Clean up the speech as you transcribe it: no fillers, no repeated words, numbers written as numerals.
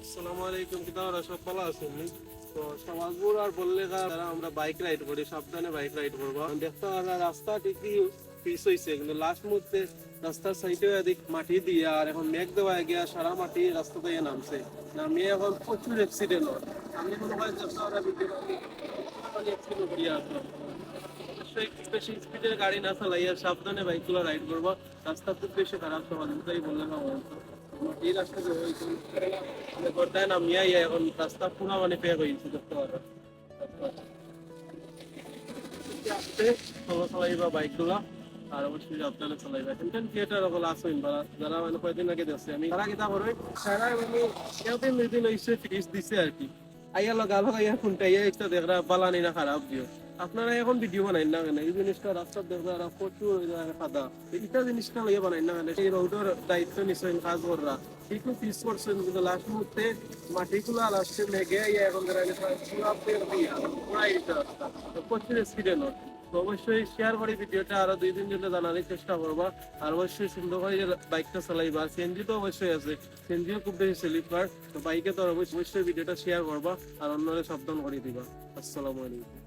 আসসালামু আলাইকুম, কিতাবরা সব ভালো আছেন নি? তো সমাজপুর আর বললে যারা আমরা বাইক রাইড করি সাবধানে বাইক রাইড করবো। দেখতে পারা রাস্তা ঠিকই পিস হয়েছে, কিন্তু লাস্ট মুহূর্তে রাস্তার সাইডে এদিক মাটি দিয়ে আর এখন মেঘ দেওয়া গিয়া সারা মাটি রাস্তা দিয়ে নামছে, নামিয়ে এখন প্রচুর অ্যাক্সিডেন্ট হয়। আমি কোনো ভাই দেখতে পারা ভিডিও অ্যাক্সিডেন্ট করিয়া আসলাম। অবশ্যই খুব বেশি স্পিডের গাড়ি না চালাইয়া সাবধানে বাইকগুলো রাইড করবো। রাস্তা খুব বেশি খারাপ, সমাজ তাই বললে না এই রাস্তা গড়টায় নামিয়া এখন রাস্তা পুরা মানে পেয়ে হয়েছে দেখতে পারো। আস্তে সবাই চালাইবা বাইকগুলা, আর অবশ্যই সাবধানে চালাইবা। কন্টেন্ট ক্রিয়েটার সকল আসেন বা যারা মানে কয়েকদিন আগে দেখছে আমি তারা কিতা করে সারা মানে কেউদিন দুদিন হয়েছে ফিস দিছে আর কি। আইয়া লগা আইয়া ফোনটা ইয়া একটা দেখরা বালানি না খারাপ দিও। আপনারা এখন ভিডিও বানাই না কেন? এই জিনিসটা রাস্তার দেখরা প্রচুর খাদা, এইটা জিনিসটা লইয়া বানাই না কেন? এই রোডের দায়িত্ব নিশ্চয় কাজ কররা একটু ফিস করছেন, কিন্তু লাস্ট মুহূর্তে মাটিগুলো লাস্টে লেগে এখন রাস্তা প্রচুর অ্যাক্সিডেন্ট হয়। তো অবশ্যই শেয়ার করে ভিডিওটা আরো 2-3 জনে জানার চেষ্টা করবা। আর অবশ্যই সুন্দর করে বাইকটা চালাইবা। সিএনজি তো অবশ্যই আছে, সিএনজিও খুব বেশি স্লিপার, তো বাইকে তো অবশ্যই ভিডিওটা শেয়ার করবা আর অন্যরা সাবধান করে দিবা। আসসালামু আলাইকুম।